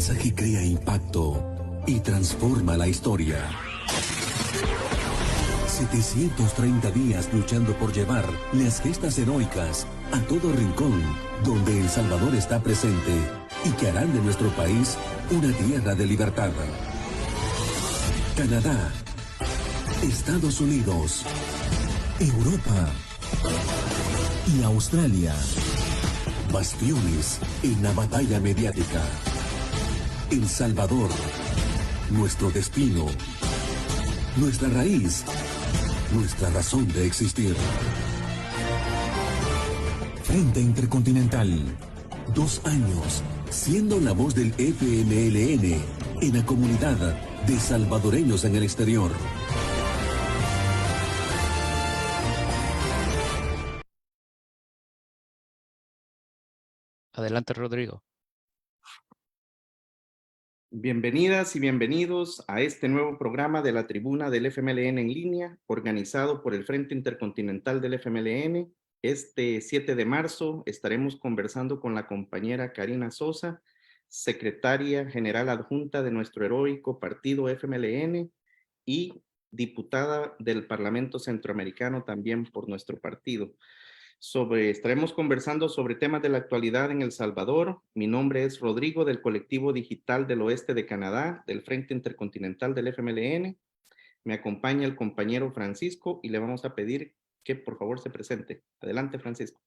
mensaje crea impacto y transforma la historia. 730 días luchando por llevar las gestas heroicas a todo rincón donde El Salvador está presente y que harán de nuestro país una tierra de libertad. Canadá, Estados Unidos, Europa y Australia. Bastiones en la batalla mediática. El Salvador, nuestro destino, nuestra raíz, nuestra razón de existir. Frente Intercontinental, 2 años, siendo la voz del FMLN en la comunidad de salvadoreños en el exterior. Adelante, Rodrigo. Bienvenidas y bienvenidos a este nuevo programa de la tribuna del FMLN en línea, organizado por el Frente Intercontinental del FMLN. Este 7 de marzo estaremos conversando con la compañera Karina Sosa, secretaria general adjunta de nuestro heroico partido FMLN y diputada del Parlamento Centroamericano también por nuestro partido. Estaremos conversando sobre temas de la actualidad en El Salvador. Mi nombre es Rodrigo, del Colectivo Digital del Oeste de Canadá, del Frente Intercontinental del FMLN. Me acompaña el compañero Francisco y le vamos a pedir que por favor se presente. Adelante, Francisco.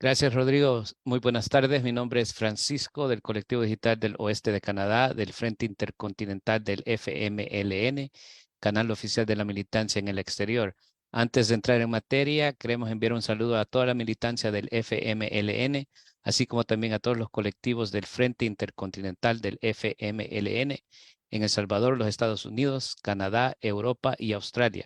Gracias, Rodrigo. Muy buenas tardes. Mi nombre es Francisco, del Colectivo Digital del Oeste de Canadá, del Frente Intercontinental del FMLN, canal oficial de la militancia en el exterior. Antes de entrar en materia, queremos enviar un saludo a toda la militancia del FMLN, así como también a todos los colectivos del Frente Intercontinental del FMLN en El Salvador, los Estados Unidos, Canadá, Europa y Australia.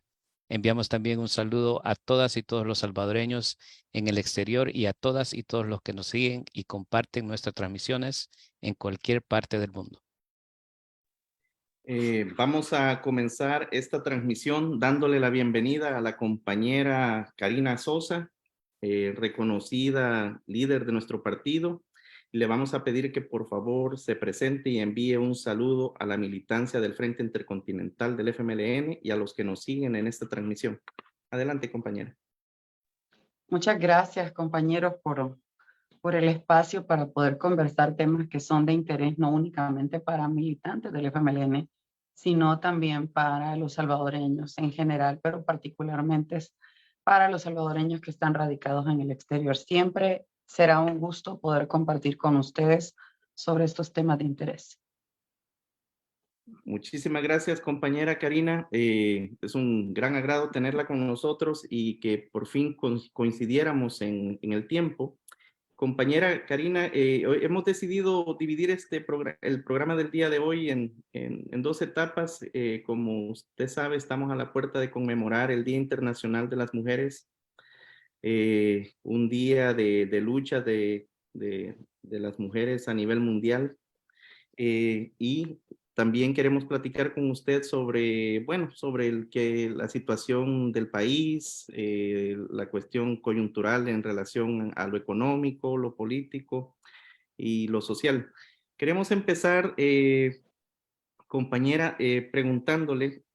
Enviamos también un saludo a todas y todos los salvadoreños en el exterior y a todas y todos los que nos siguen y comparten nuestras transmisiones en cualquier parte del mundo. Vamos a comenzar esta transmisión dándole la bienvenida a la compañera Karina Sosa, reconocida líder de nuestro partido. Le vamos a pedir que por favor se presente y envíe un saludo a la militancia del Frente Intercontinental del FMLN y a los que nos siguen en esta transmisión. Adelante, compañera. Muchas gracias, compañeros, por el espacio para poder conversar temas que son de interés no únicamente para militantes del FMLN, sino también para los salvadoreños en general, pero particularmente para los salvadoreños que están radicados en el exterior. Siempre será un gusto poder compartir con ustedes sobre estos temas de interés. Muchísimas gracias, compañera Karina. Es un gran agrado tenerla con nosotros y que por fin coincidiéramos en el tiempo. Compañera Karina, hoy hemos decidido dividir el programa del día de hoy en 2 etapas. Como usted sabe, estamos a la puerta de conmemorar el Día Internacional de las Mujeres, un día de lucha de las mujeres a nivel mundial. Y también queremos platicar con usted sobre la situación del país, la cuestión coyuntural en relación a lo económico, lo político y lo social. Queremos empezar, compañera, preguntándole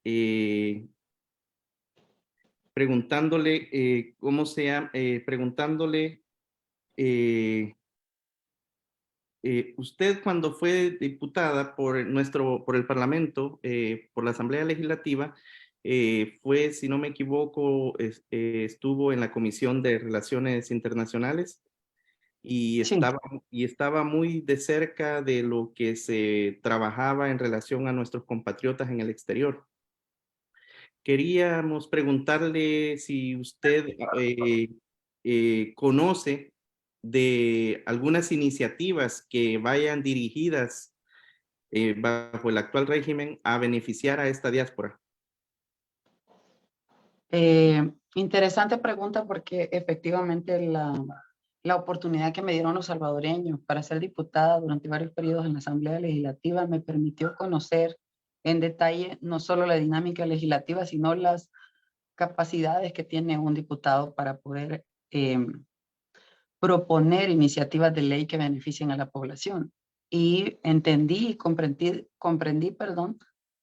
usted cuando fue diputada por el Parlamento, por la Asamblea Legislativa, fue, si no me equivoco, estuvo en la Comisión de Relaciones Internacionales y estaba muy de cerca de lo que se trabajaba en relación a nuestros compatriotas en el exterior. Queríamos preguntarle si usted conoce de algunas iniciativas que vayan dirigidas bajo el actual régimen a beneficiar a esta diáspora. Interesante pregunta porque efectivamente la oportunidad que me dieron los salvadoreños para ser diputada durante varios periodos en la Asamblea Legislativa me permitió conocer en detalle no solo la dinámica legislativa, sino las capacidades que tiene un diputado para poder proponer iniciativas de ley que beneficien a la población. y entendí y comprendí, perdón,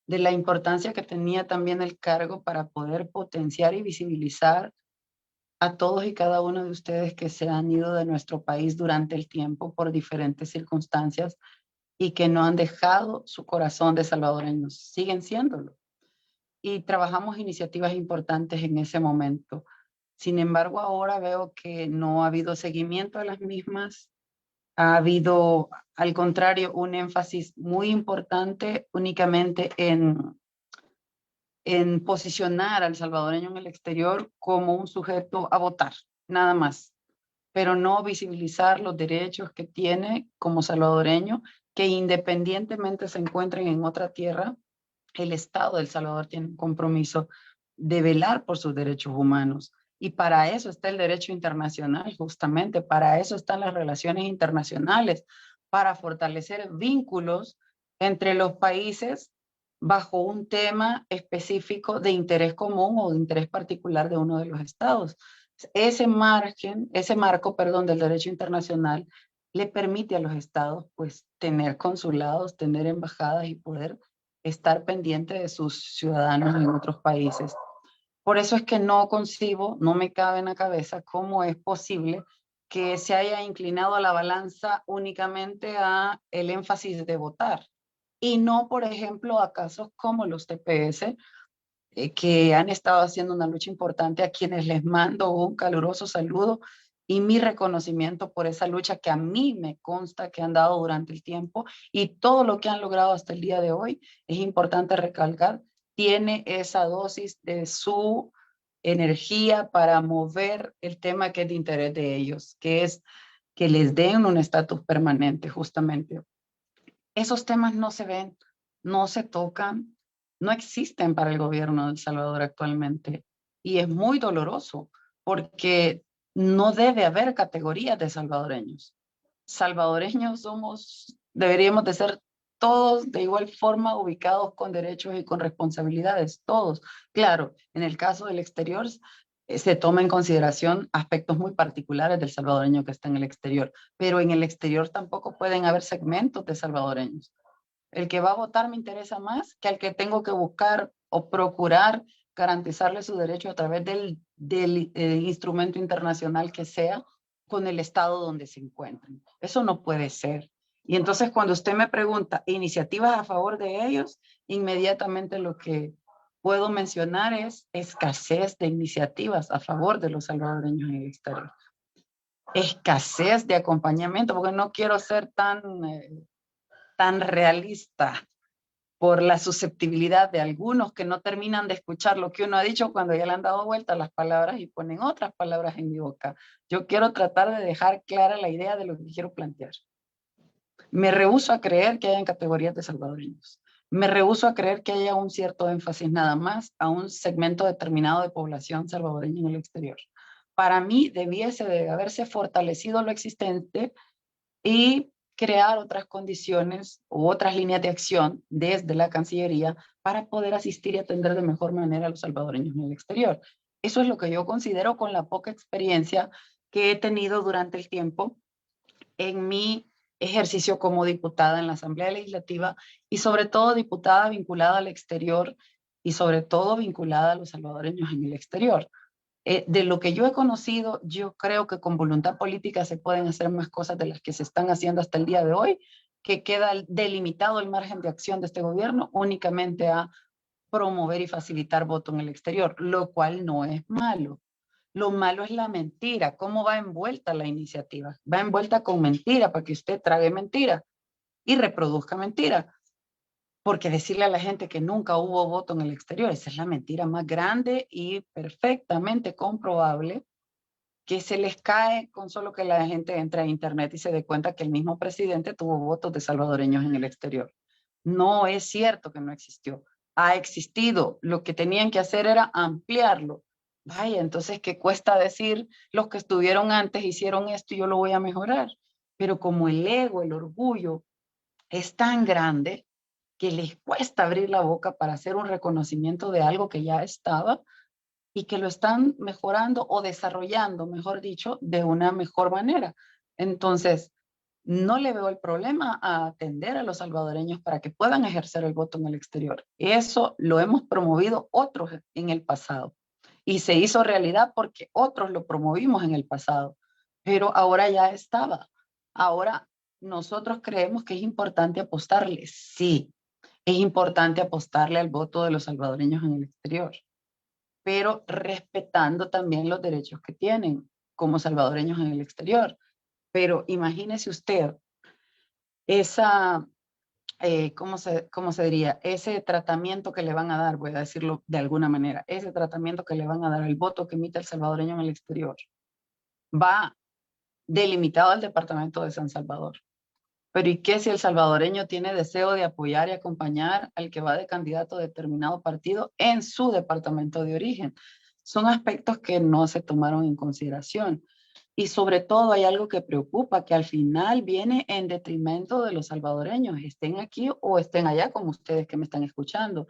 de la importancia que tenía también el cargo para poder potenciar y visibilizar a todos y cada uno de ustedes que se han ido de nuestro país durante el tiempo por diferentes circunstancias y que no han dejado su corazón de salvadoreños, siguen siéndolo. Y trabajamos iniciativas importantes en ese momento. Sin embargo, ahora veo que no ha habido seguimiento de las mismas. Ha habido, al contrario, un énfasis muy importante únicamente en posicionar al salvadoreño en el exterior como un sujeto a votar, nada más, pero no visibilizar los derechos que tiene como salvadoreño, que independientemente se encuentren en otra tierra, el Estado de El Salvador tiene un compromiso de velar por sus derechos humanos. Y para eso está el derecho internacional, justamente, para eso están las relaciones internacionales, para fortalecer vínculos entre los países bajo un tema específico de interés común o de interés particular de uno de los estados. Ese marco, del derecho internacional le permite a los estados pues tener consulados, tener embajadas y poder estar pendiente de sus ciudadanos en otros países. Por eso es que no concibo, no me cabe en la cabeza cómo es posible que se haya inclinado a la balanza únicamente a el énfasis de votar y no, por ejemplo, a casos como los TPS, que han estado haciendo una lucha importante, a quienes les mando un caluroso saludo y mi reconocimiento por esa lucha que a mí me consta que han dado durante el tiempo, y todo lo que han logrado hasta el día de hoy, es importante recalcar, tiene esa dosis de su energía para mover el tema que es de interés de ellos, que es que les den un estatus permanente, justamente. Esos temas no se ven, no se tocan, no existen para el gobierno de El Salvador actualmente. Y es muy doloroso porque no debe haber categorías de salvadoreños. Salvadoreños deberíamos de ser todos de igual forma ubicados con derechos y con responsabilidades, todos. Claro, en el caso del exterior se toma en consideración aspectos muy particulares del salvadoreño que está en el exterior, pero en el exterior tampoco pueden haber segmentos de salvadoreños. El que va a votar me interesa más que al que tengo que buscar o procurar garantizarle su derecho a través del instrumento internacional que sea, con el estado donde se encuentren. Eso no puede ser. Y entonces cuando usted me pregunta iniciativas a favor de ellos, inmediatamente lo que puedo mencionar es escasez de iniciativas a favor de los salvadoreños en el exterior. Escasez de acompañamiento, porque no quiero ser tan realista por la susceptibilidad de algunos que no terminan de escuchar lo que uno ha dicho cuando ya le han dado vuelta las palabras y ponen otras palabras en mi boca. Yo quiero tratar de dejar clara la idea de lo que quiero plantear. Me rehúso a creer que hayan categorías de salvadoreños. Me rehúso a creer que haya un cierto énfasis nada más a un segmento determinado de población salvadoreña en el exterior. Para mí debiese de haberse fortalecido lo existente y crear otras condiciones u otras líneas de acción desde la Cancillería para poder asistir y atender de mejor manera a los salvadoreños en el exterior. Eso es lo que yo considero, con la poca experiencia que he tenido durante el tiempo en mi ejercicio como diputada en la Asamblea Legislativa, y sobre todo diputada vinculada al exterior y sobre todo vinculada a los salvadoreños en el exterior. De lo que yo he conocido, yo creo que con voluntad política se pueden hacer más cosas de las que se están haciendo hasta el día de hoy, que queda delimitado el margen de acción de este gobierno únicamente a promover y facilitar voto en el exterior, lo cual no es malo. Lo malo es la mentira. ¿Cómo va envuelta la iniciativa? Va envuelta con mentira para que usted trague mentira y reproduzca mentira. Porque decirle a la gente que nunca hubo voto en el exterior, esa es la mentira más grande y perfectamente comprobable, que se les cae con solo que la gente entre a internet y se dé cuenta que el mismo presidente tuvo votos de salvadoreños en el exterior. No es cierto que no existió. Ha existido. Lo que tenían que hacer era ampliarlo. Vaya, entonces, ¿qué cuesta decir los que estuvieron antes hicieron esto y yo lo voy a mejorar? Pero como el ego, el orgullo es tan grande que les cuesta abrir la boca para hacer un reconocimiento de algo que ya estaba y que lo están mejorando o desarrollando, mejor dicho, de una mejor manera. Entonces, no le veo el problema a atender a los salvadoreños para que puedan ejercer el voto en el exterior. Eso lo hemos promovido otros en el pasado y se hizo realidad porque otros lo promovimos en el pasado, pero ahora ya estaba. Ahora nosotros creemos que es importante apostarle. Sí, es importante apostarle al voto de los salvadoreños en el exterior, pero respetando también los derechos que tienen como salvadoreños en el exterior. Pero imagínese usted esa, cómo se diría? Ese tratamiento que le van a dar, voy a decirlo de alguna manera, ese tratamiento que le van a dar al voto que emite el salvadoreño en el exterior, va delimitado al departamento de San Salvador. Pero ¿y qué si el salvadoreño tiene deseo de apoyar y acompañar al que va de candidato a determinado partido en su departamento de origen? Son aspectos que no se tomaron en consideración. Y sobre todo hay algo que preocupa, que al final viene en detrimento de los salvadoreños, estén aquí o estén allá, como ustedes que me están escuchando.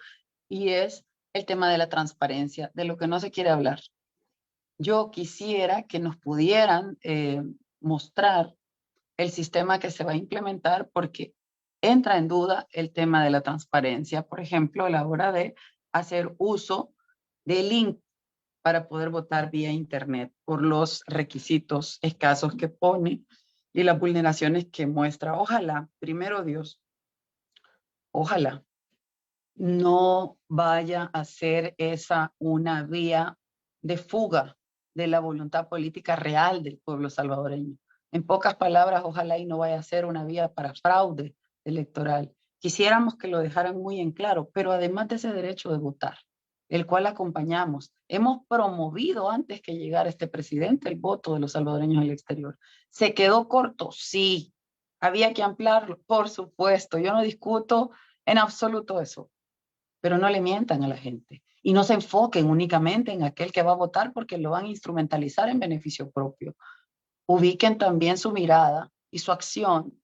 Y es el tema de la transparencia, de lo que no se quiere hablar. Yo quisiera que nos pudieran mostrar el sistema que se va a implementar porque entra en duda el tema de la transparencia. Por ejemplo, a la hora de hacer uso de link para poder votar vía internet por los requisitos escasos que pone y las vulneraciones que muestra. Ojalá, primero Dios, ojalá no vaya a ser esa una vía de fuga de la voluntad política real del pueblo salvadoreño. En pocas palabras, ojalá y no vaya a ser una vía para fraude electoral. Quisiéramos que lo dejaran muy en claro, pero además de ese derecho de votar, el cual acompañamos, hemos promovido antes que llegara este presidente el voto de los salvadoreños en el exterior. ¿Se quedó corto? Sí. ¿Había que ampliarlo? Por supuesto. Yo no discuto en absoluto eso, pero no le mientan a la gente y no se enfoquen únicamente en aquel que va a votar porque lo van a instrumentalizar en beneficio propio. Ubiquen también su mirada y su acción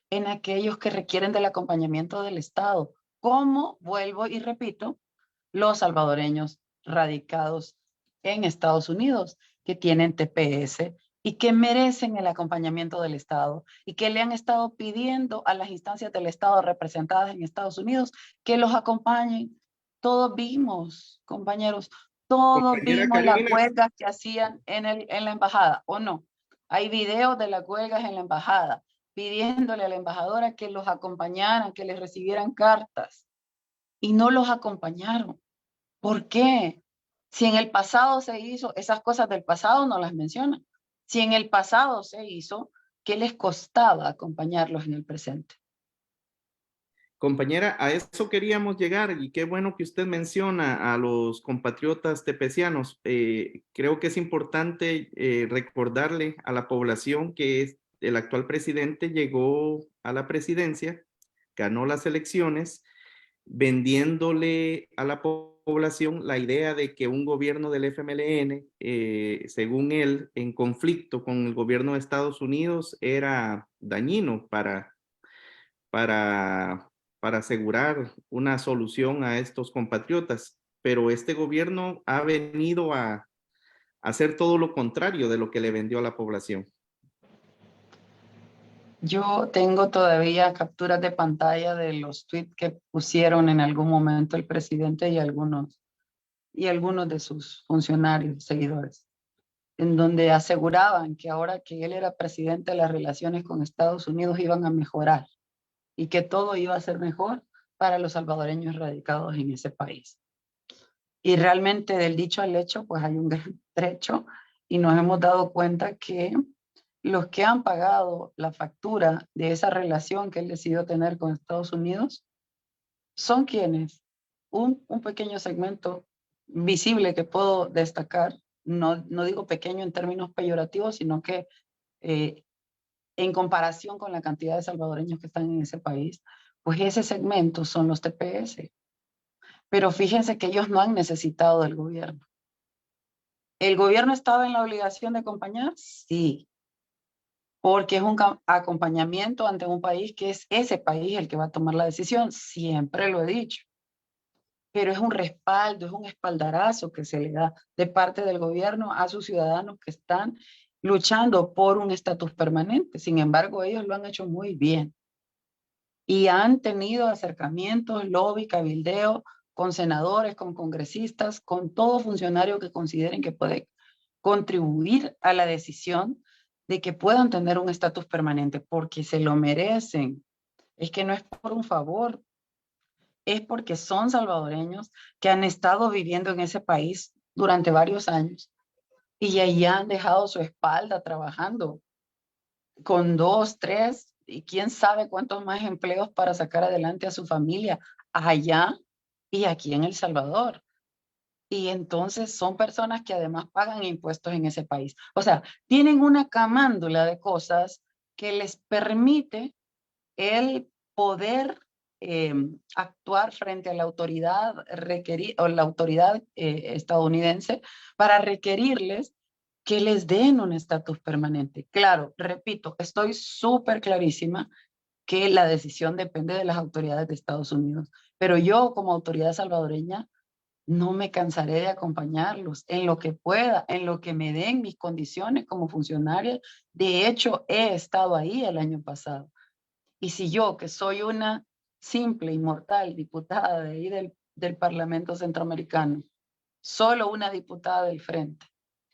en aquellos que requieren del acompañamiento del Estado, como, vuelvo y repito, los salvadoreños radicados en Estados Unidos que tienen TPS y que merecen el acompañamiento del Estado y que le han estado pidiendo a las instancias del Estado representadas en Estados Unidos que los acompañen. Todos vimos, compañeros, todos Compañera vimos las Karina, huelgas que hacían en la embajada, ¿o no? Hay videos de las huelgas en la embajada pidiéndole a la embajadora que los acompañaran, que les recibieran cartas y no los acompañaron. ¿Por qué? Si en el pasado se hizo, esas cosas del pasado no las mencionan. Si en el pasado se hizo, ¿qué les costaba acompañarlos en el presente? compañera, a eso queríamos llegar y qué bueno que usted menciona a los compatriotas tepecianos. Creo que es importante recordarle a la población que el actual presidente llegó a la presidencia, ganó las elecciones, vendiéndole a la población la idea de que un gobierno del FMLN, según él, en conflicto con el gobierno de Estados Unidos, era dañino para, para asegurar una solución a estos compatriotas. Pero este gobierno ha venido a hacer todo lo contrario de lo que le vendió a la población. Yo tengo todavía capturas de pantalla de los tweets que pusieron en algún momento el presidente y algunos de sus funcionarios, seguidores, en donde aseguraban que ahora que él era presidente, las relaciones con Estados Unidos iban a mejorar y que todo iba a ser mejor para los salvadoreños radicados en ese país. Y realmente del dicho al hecho, pues hay un gran trecho y nos hemos dado cuenta que los que han pagado la factura de esa relación que él decidió tener con Estados Unidos son quienes, un pequeño segmento visible que puedo destacar, no digo pequeño en términos peyorativos, sino que en comparación con la cantidad de salvadoreños que están en ese país, pues ese segmento son los TPS. Pero fíjense que ellos no han necesitado del gobierno. ¿El gobierno estaba en la obligación de acompañar? Sí, porque es un acompañamiento ante un país que es ese país el que va a tomar la decisión, siempre lo he dicho. Pero es un respaldo, es un espaldarazo que se le da de parte del gobierno a sus ciudadanos que están luchando por un estatus permanente. Sin embargo, ellos lo han hecho muy bien y han tenido acercamientos, lobby, cabildeo con senadores, con congresistas, con todo funcionario que consideren que puede contribuir a la decisión de que puedan tener un estatus permanente, porque se lo merecen. Es que no es por un favor, es porque son salvadoreños que han estado viviendo en ese país durante varios años y allá han dejado su espalda trabajando con 2, 3 y quién sabe cuántos más empleos para sacar adelante a su familia allá y aquí en El Salvador. Y entonces son personas que además pagan impuestos en ese país. O sea, tienen una camándula de cosas que les permite el poder actuar frente a la autoridad estadounidense para requerirles que les den un estatus permanente. Claro, repito, estoy súper clarísima que la decisión depende de las autoridades de Estados Unidos, pero yo como autoridad salvadoreña no me cansaré de acompañarlos en lo que pueda, en lo que me den mis condiciones como funcionaria. De hecho, he estado ahí el año pasado. Y si yo, que soy una simple y mortal diputada de ahí del Parlamento Centroamericano, solo una diputada del Frente,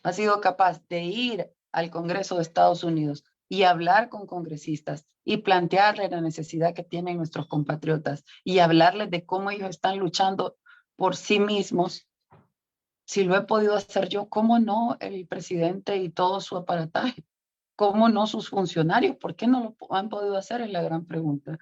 ha sido capaz de ir al Congreso de Estados Unidos y hablar con congresistas y plantearles la necesidad que tienen nuestros compatriotas y hablarles de cómo ellos están luchando por sí mismos. Si lo he podido hacer yo, ¿cómo no el presidente y todo su aparataje? ¿Cómo no sus funcionarios? ¿Por qué no lo han podido hacer? Es la gran pregunta.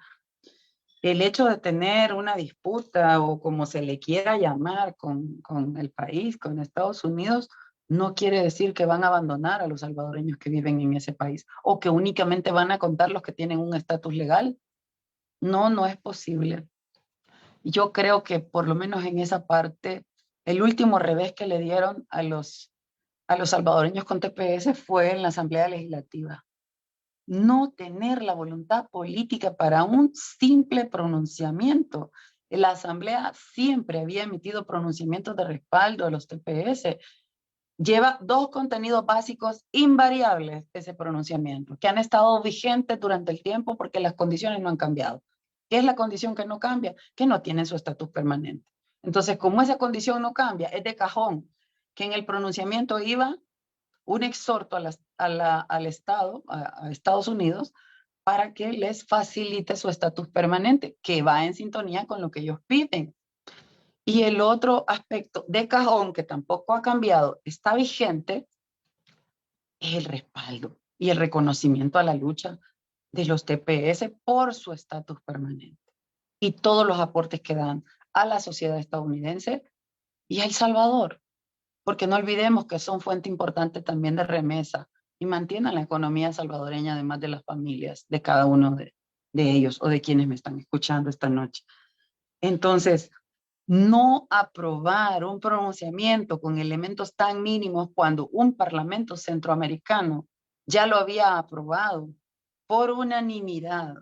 El hecho de tener una disputa o como se le quiera llamar con el país, con Estados Unidos, no quiere decir que van a abandonar a los salvadoreños que viven en ese país o que únicamente van a contar los que tienen un estatus legal. No, no es posible. Yo creo que por lo menos en esa parte, el último revés que le dieron a los salvadoreños con TPS fue en la Asamblea Legislativa. No tener la voluntad política para un simple pronunciamiento. La Asamblea siempre había emitido pronunciamientos de respaldo a los TPS. Lleva 2 contenidos básicos invariables ese pronunciamiento, que han estado vigentes durante el tiempo porque las condiciones no han cambiado. ¿Qué es la condición que no cambia? Que no tienen su estatus permanente. Entonces, como esa condición no cambia, es de cajón que en el pronunciamiento iba un exhorto al Estado, a Estados Unidos, para que les facilite su estatus permanente, que va en sintonía con lo que ellos piden. Y el otro aspecto de cajón, que tampoco ha cambiado, está vigente, es el respaldo y el reconocimiento a la lucha de los TPS por su estatus permanente y todos los aportes que dan a la sociedad estadounidense y a El Salvador. Porque no olvidemos que son fuente importante también de remesa y mantienen la economía salvadoreña, además de las familias de cada uno de ellos o de quienes me están escuchando esta noche. Entonces, no aprobar un pronunciamiento con elementos tan mínimos cuando un parlamento centroamericano ya lo había aprobado por unanimidad.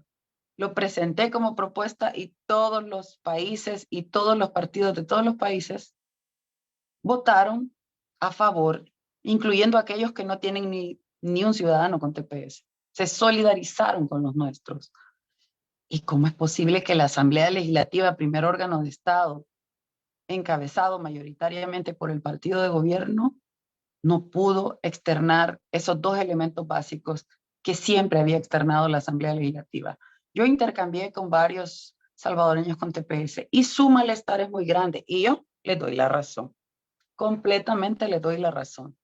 Lo presenté como propuesta y todos los países y todos los partidos de todos los países votaron a favor, incluyendo aquellos que no tienen ni un ciudadano con TPS. Se solidarizaron con los nuestros. ¿Y cómo es posible que la Asamblea Legislativa, primer órgano de Estado, encabezado mayoritariamente por el partido de gobierno, no pudo externar esos 2 elementos básicos que siempre había externado la Asamblea Legislativa? Yo intercambié con varios salvadoreños con TPS y su malestar es muy grande y yo les doy la razón. Completamente les doy la razón,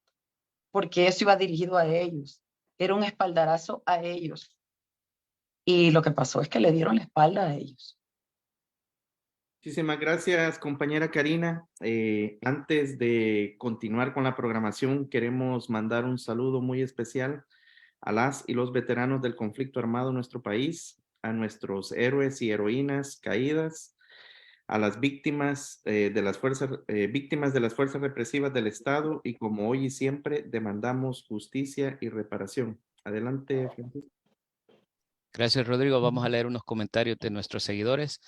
porque eso iba dirigido a ellos, era un espaldarazo a ellos, y lo que pasó es que le dieron la espalda a ellos. Muchísimas gracias, compañera Karina. Antes de continuar con la programación, queremos mandar un saludo muy especial a las y los veteranos del conflicto armado en nuestro país, a nuestros héroes y heroínas caídas, a las víctimas de las fuerzas represivas del Estado y como hoy y siempre demandamos justicia y reparación. Adelante, Francisco. Gracias, Rodrigo. Vamos a leer unos comentarios de nuestros seguidores.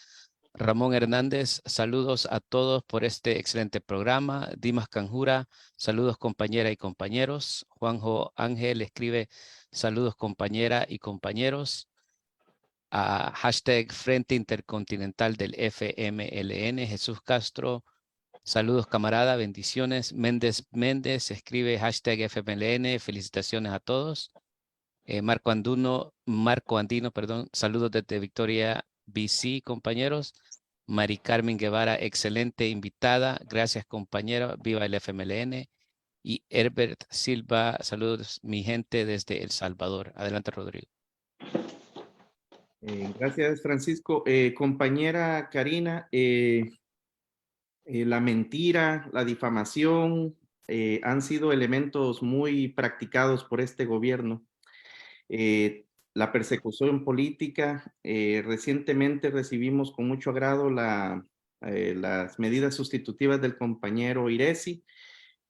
Ramón Hernández, saludos a todos por este excelente programa. Dimas Canjura, saludos compañera y compañeros. Juanjo Ángel escribe, saludos compañera y compañeros. Hashtag Frente Intercontinental del FMLN. Jesús Castro, saludos camarada, bendiciones. Méndez escribe hashtag FMLN, felicitaciones a todos. Marco Andino, perdón, saludos desde Victoria, BC, compañeros. Mari Carmen Guevara, excelente invitada. Gracias, compañera. Viva el FMLN. Y Herbert Silva, saludos, mi gente desde El Salvador. Adelante, Rodrigo. Gracias, Francisco. Compañera Karina, la mentira, la difamación han sido elementos muy practicados por este gobierno. La persecución política, recientemente recibimos con mucho agrado las medidas sustitutivas del compañero Iresi,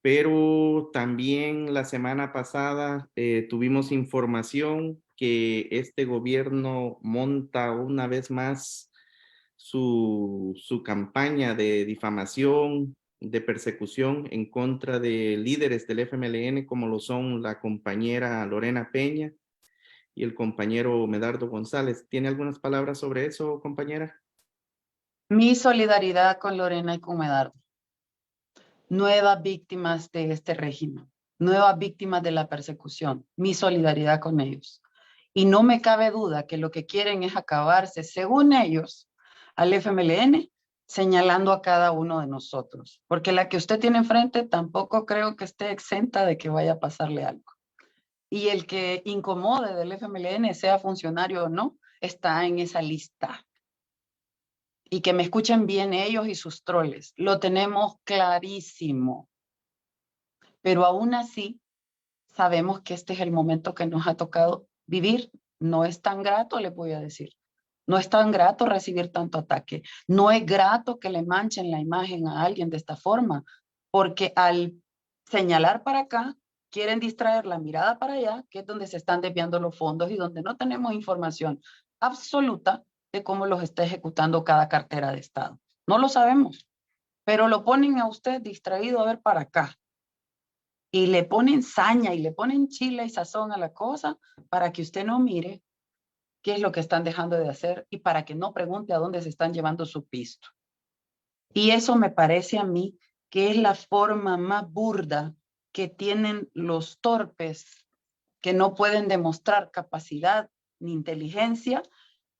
pero también la semana pasada tuvimos información que este gobierno monta una vez más su campaña de difamación, de persecución en contra de líderes del FMLN como lo son la compañera Lorena Peña y el compañero Medardo González. ¿Tiene algunas palabras sobre eso, compañera? Mi solidaridad con Lorena y con Medardo. Nuevas víctimas de este régimen, nuevas víctimas de la persecución. Mi solidaridad con ellos. Y no me cabe duda que lo que quieren es acabarse, según ellos, al FMLN, señalando a cada uno de nosotros. Porque la que usted tiene enfrente tampoco creo que esté exenta de que vaya a pasarle algo. Y el que incomode del FMLN, sea funcionario o no, está en esa lista. Y que me escuchen bien ellos y sus troles. Lo tenemos clarísimo. Pero aún así, sabemos que este es el momento que nos ha tocado vivir. No es tan grato, les voy a decir. No es tan grato recibir tanto ataque. No es grato que le manchen la imagen a alguien de esta forma, porque al señalar para acá, quieren distraer la mirada para allá, que es donde se están desviando los fondos y donde no tenemos información absoluta de cómo los está ejecutando cada cartera de Estado. No lo sabemos, pero lo ponen a usted distraído a ver para acá. Y le ponen saña y le ponen chile y sazón a la cosa para que usted no mire qué es lo que están dejando de hacer y para que no pregunte a dónde se están llevando su pisto. Y eso me parece a mí que es la forma más burda que tienen los torpes, que no pueden demostrar capacidad ni inteligencia,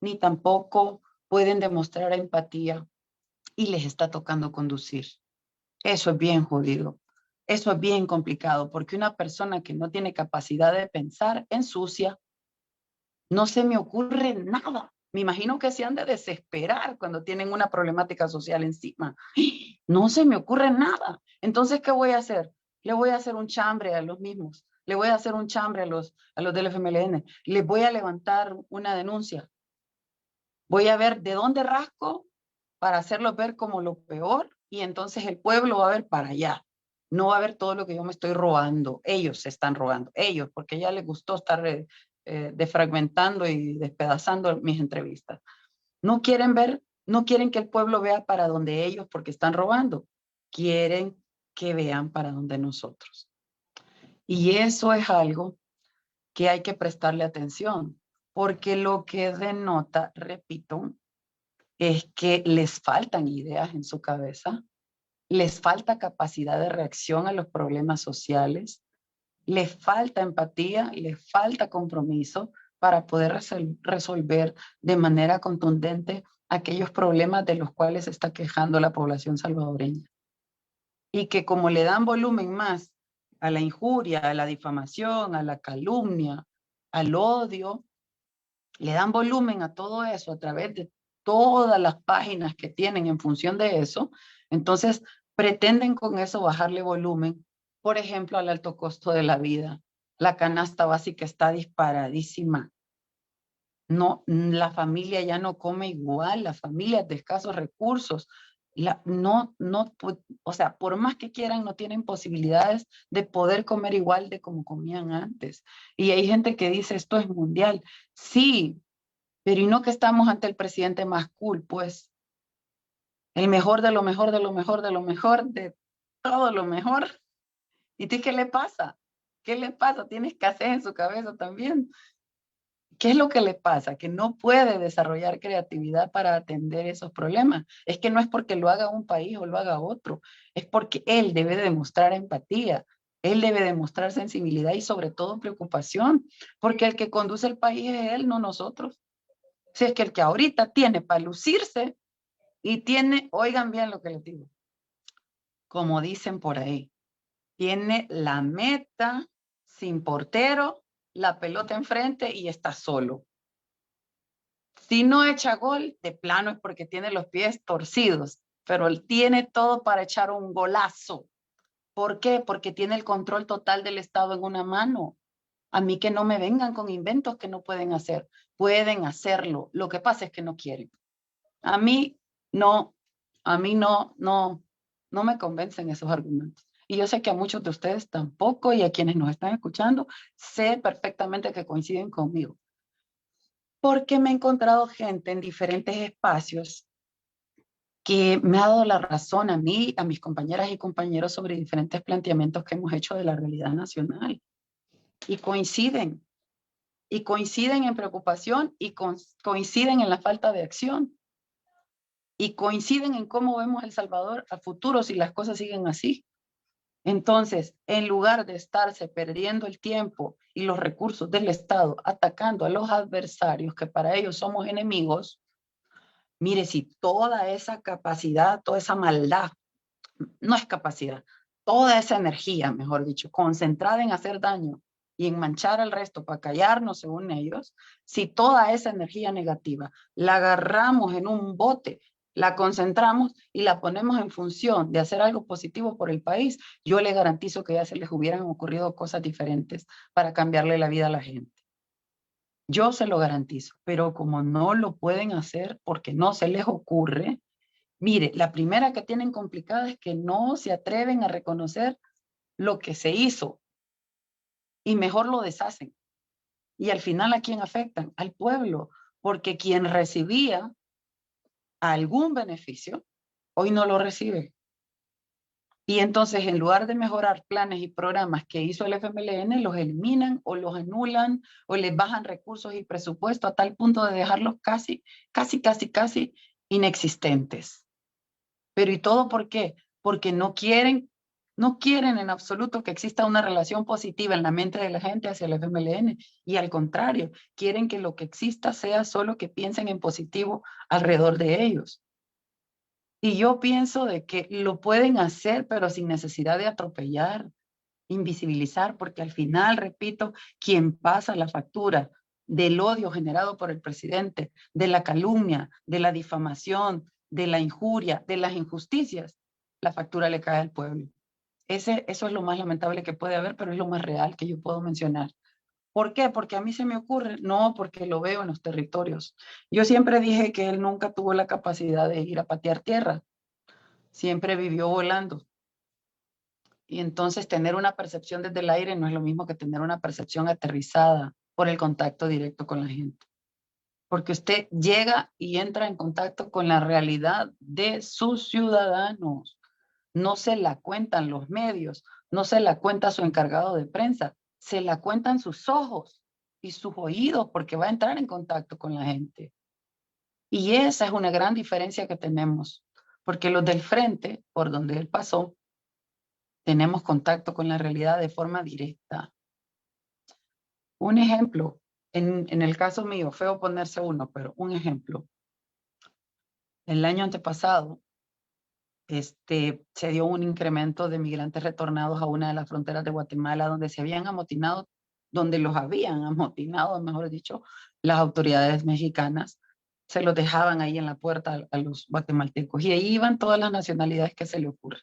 ni tampoco pueden demostrar empatía y les está tocando conducir. Eso es bien jodido. Eso es bien complicado porque una persona que no tiene capacidad de pensar ensucia. No se me ocurre nada. Me imagino que se han de desesperar cuando tienen una problemática social encima. No se me ocurre nada. Entonces, ¿qué voy a hacer? Le voy a hacer un chambre a los mismos. Le voy a hacer un chambre a los del FMLN. Les voy a levantar una denuncia. Voy a ver de dónde rasco para hacerlos ver como lo peor y entonces el pueblo va a ver para allá. No va a ver todo lo que yo me estoy robando. Ellos se están robando. Ellos, porque ya les gustó estar defragmentando y despedazando mis entrevistas. No quieren ver, no quieren que el pueblo vea para donde ellos porque están robando. Quieren que vean para donde nosotros. Y eso es algo que hay que prestarle atención, porque lo que denota, repito, es que les faltan ideas en su cabeza, les falta capacidad de reacción a los problemas sociales, les falta empatía, les falta compromiso para poder resolver de manera contundente aquellos problemas de los cuales se está quejando la población salvadoreña. Y que como le dan volumen más a la injuria, a la difamación, a la calumnia, al odio, le dan volumen a todo eso a través de todas las páginas que tienen en función de eso, entonces pretenden con eso bajarle volumen, por ejemplo, al alto costo de la vida. La canasta básica está disparadísima. No, la familia ya no come igual, las familias de escasos recursos, o sea, por más que quieran, no tienen posibilidades de poder comer igual de como comían antes. Y hay gente que dice, esto es mundial. Sí, pero ¿y no que estamos ante el presidente más cool? Pues El mejor de lo mejor, de lo mejor, de lo mejor, de todo lo mejor. ¿Y ti qué le pasa? ¿Qué le pasa? Tiene escasez en su cabeza también. ¿Qué es lo que le pasa? Que no puede desarrollar creatividad para atender esos problemas. Es que no es porque lo haga un país o lo haga otro, es porque él debe demostrar empatía, él debe demostrar sensibilidad y sobre todo preocupación, porque el que conduce el país es él, no nosotros. Si es que el que ahorita tiene para lucirse y tiene, oigan bien lo que les digo, como dicen por ahí, tiene la meta sin portero, la pelota enfrente y está solo. Si no echa gol, de plano es porque tiene los pies torcidos, pero él tiene todo para echar un golazo. ¿Por qué? Porque tiene el control total del Estado en una mano. A mí que no me vengan con inventos que no pueden hacer. Pueden hacerlo. Lo que pasa es que no quieren. A mí no me convencen esos argumentos. Y yo sé que a muchos de ustedes tampoco, y a quienes nos están escuchando, sé perfectamente que coinciden conmigo. Porque me he encontrado gente en diferentes espacios que me ha dado la razón a mí, a mis compañeras y compañeros sobre diferentes planteamientos que hemos hecho de la realidad nacional. Y coinciden en preocupación y coinciden en la falta de acción. Y coinciden en cómo vemos El Salvador a futuro si las cosas siguen así. Entonces, en lugar de estarse perdiendo el tiempo y los recursos del Estado atacando a los adversarios, que para ellos somos enemigos, mire, si toda esa capacidad, toda esa maldad, no es capacidad, toda esa energía, mejor dicho, concentrada en hacer daño y en manchar al resto para callarnos según ellos, si toda esa energía negativa la agarramos en un bote, la concentramos y la ponemos en función de hacer algo positivo por el país, yo le garantizo que ya se les hubieran ocurrido cosas diferentes para cambiarle la vida a la gente. Yo se lo garantizo, pero como no lo pueden hacer porque no se les ocurre, mire, la primera que tienen complicada es que no se atreven a reconocer lo que se hizo y mejor lo deshacen. Y al final, ¿a quién afectan? Al pueblo, porque quien recibía algún beneficio, hoy no lo recibe. Y entonces, en lugar de mejorar planes y programas que hizo el FMLN, los eliminan o los anulan o les bajan recursos y presupuesto a tal punto de dejarlos casi inexistentes. Pero ¿y todo por qué? Porque no quieren en absoluto que exista una relación positiva en la mente de la gente hacia el FMLN. Y al contrario, quieren que lo que exista sea solo que piensen en positivo alrededor de ellos. Y yo pienso de que lo pueden hacer, pero sin necesidad de atropellar, invisibilizar, porque al final, repito, quien pasa la factura del odio generado por el presidente, de la calumnia, de la difamación, de la injuria, de las injusticias, la factura le cae al pueblo. Eso es lo más lamentable que puede haber, pero es lo más real que yo puedo mencionar. ¿Por qué? Porque a mí se me ocurre, no porque lo veo en los territorios. Yo siempre dije que él nunca tuvo la capacidad de ir a patear tierra, siempre vivió volando. Y entonces tener una percepción desde el aire no es lo mismo que tener una percepción aterrizada por el contacto directo con la gente. Porque usted llega y entra en contacto con la realidad de sus ciudadanos. No se la cuentan los medios, no se la cuenta su encargado de prensa, se la cuentan sus ojos y sus oídos porque va a entrar en contacto con la gente. Y esa es una gran diferencia que tenemos, porque los del frente, por donde él pasó, tenemos contacto con la realidad de forma directa. Un ejemplo, en el caso mío, feo ponerse uno, pero un ejemplo. El año antepasado, se dio un incremento de migrantes retornados a una de las fronteras de Guatemala donde se habían amotinado, donde los habían amotinado, mejor dicho, las autoridades mexicanas. Se los dejaban ahí en la puerta a los guatemaltecos y ahí iban todas las nacionalidades que se le ocurren.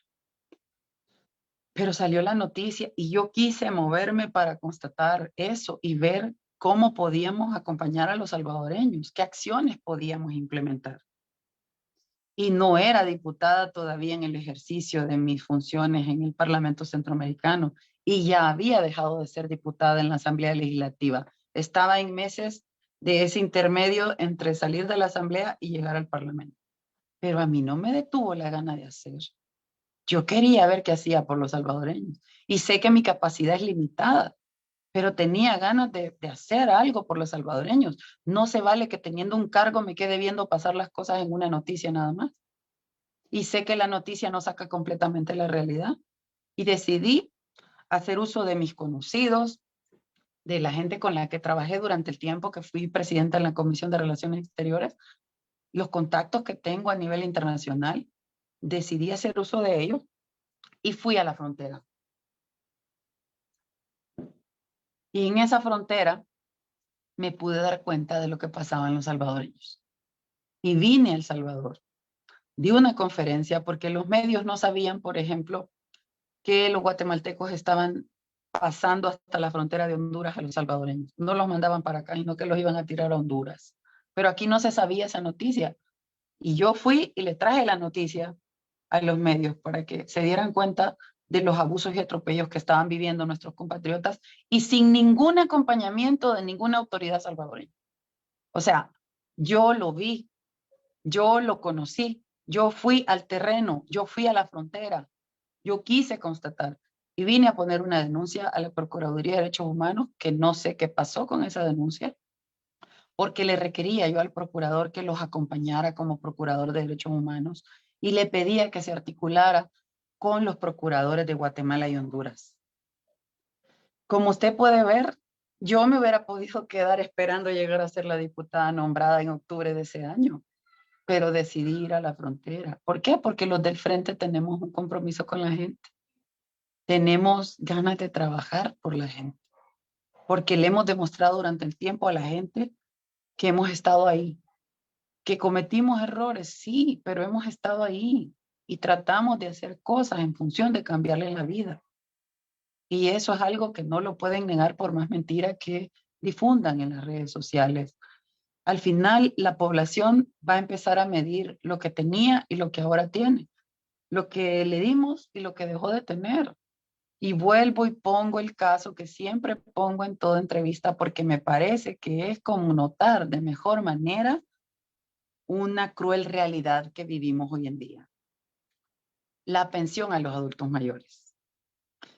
Pero salió la noticia y yo quise moverme para constatar eso y ver cómo podíamos acompañar a los salvadoreños, qué acciones podíamos implementar. Y no era diputada todavía en el ejercicio de mis funciones en el Parlamento Centroamericano y ya había dejado de ser diputada en la Asamblea Legislativa. Estaba en meses de ese intermedio entre salir de la Asamblea y llegar al Parlamento. pero a mí no me detuvo la gana de hacer. Yo quería ver qué hacía por los salvadoreños y sé que mi capacidad es limitada, pero tenía ganas de hacer algo por los salvadoreños. No se vale que teniendo un cargo me quede viendo pasar las cosas en una noticia nada más. Y sé que la noticia no saca completamente la realidad. Y decidí hacer uso de mis conocidos, de la gente con la que trabajé durante el tiempo que fui presidenta en la Comisión de Relaciones Exteriores, los contactos que tengo a nivel internacional, decidí hacer uso de ellos y fui a la frontera. Y en esa frontera me pude dar cuenta de lo que pasaba en los salvadoreños. Y vine a El Salvador. Di una conferencia porque los medios no sabían, por ejemplo, que los guatemaltecos estaban pasando hasta la frontera de Honduras a los salvadoreños. No los mandaban para acá, sino que los iban a tirar a Honduras. Pero aquí no se sabía esa noticia. Y yo fui y le traje la noticia a los medios para que se dieran cuenta de los abusos y atropellos que estaban viviendo nuestros compatriotas y sin ningún acompañamiento de ninguna autoridad salvadoreña. O sea, yo lo vi, yo lo conocí, yo fui al terreno, yo fui a la frontera, yo quise constatar y vine a poner una denuncia a la Procuraduría de Derechos Humanos, que no sé qué pasó con esa denuncia, porque le requería yo al procurador que los acompañara como procurador de derechos humanos y le pedía que se articulara con los procuradores de Guatemala y Honduras. Como usted puede ver, yo me hubiera podido quedar esperando llegar a ser la diputada nombrada en octubre de ese año, pero decidí ir a la frontera. ¿Por qué? Porque los del frente tenemos un compromiso con la gente. Tenemos ganas de trabajar por la gente, porque le hemos demostrado durante el tiempo a la gente que hemos estado ahí, que cometimos errores, sí, pero hemos estado ahí y tratamos de hacer cosas en función de cambiarle la vida. Y eso es algo que no lo pueden negar por más mentira que difundan en las redes sociales. Al final, la población va a empezar a medir lo que tenía y lo que ahora tiene, lo que le dimos y lo que dejó de tener. Y vuelvo y pongo el caso que siempre pongo en toda entrevista porque me parece que es como notar de mejor manera una cruel realidad que vivimos hoy en día. La pensión a los adultos mayores.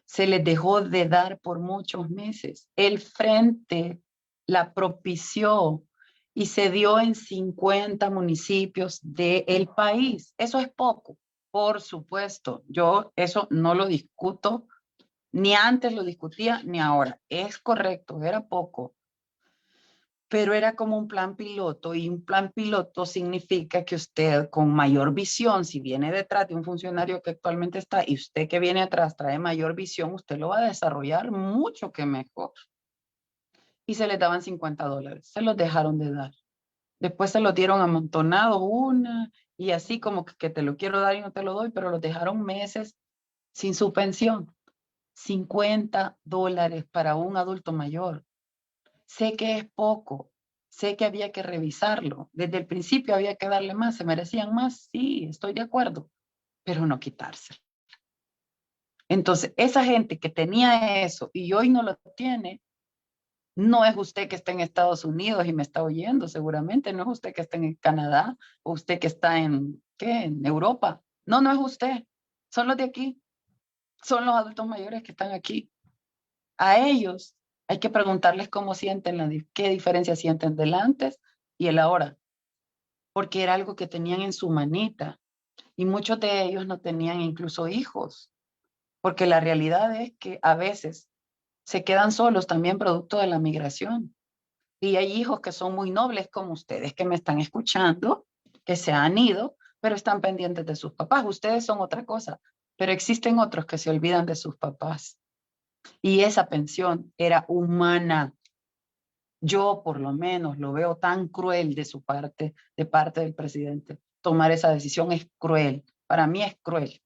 Se les dejó de dar por muchos meses. El Frente la propició y se dio en 50 municipios del país. Eso es poco, por supuesto. Yo eso no lo discuto, ni antes lo discutía, ni ahora. Es correcto, era poco. Pero era como un plan piloto, y un plan piloto significa que usted con mayor visión, si viene detrás de un funcionario que actualmente está y usted que viene atrás trae mayor visión, usted lo va a desarrollar mucho que mejor. Y se les daban $50, se los dejaron de dar. Después se los dieron amontonados una y así como que te lo quiero dar y no te lo doy, pero los dejaron meses sin su pensión. $50 para un adulto mayor. Sé que es poco, sé que había que revisarlo. Desde el principio había que darle más, ¿se merecían más? Sí, estoy de acuerdo, pero no quitárselo. Entonces, esa gente que tenía eso y hoy no lo tiene, no es usted que está en Estados Unidos y me está oyendo seguramente, no es usted que está en Canadá o usted que está en, ¿qué? En Europa. No, no es usted, son los de aquí, son los adultos mayores que están aquí. A ellos hay que preguntarles cómo sienten, qué diferencia sienten del antes y el ahora, porque era algo que tenían en su manita y muchos de ellos no tenían incluso hijos, porque la realidad es que a veces se quedan solos también producto de la migración. Y hay hijos que son muy nobles como ustedes que me están escuchando, que se han ido, pero están pendientes de sus papás. Ustedes son otra cosa, pero existen otros que se olvidan de sus papás. Y esa pensión era humana. Yo por lo menos lo veo tan cruel de su parte, de parte del presidente. Tomar esa decisión es cruel. Para mí es cruel.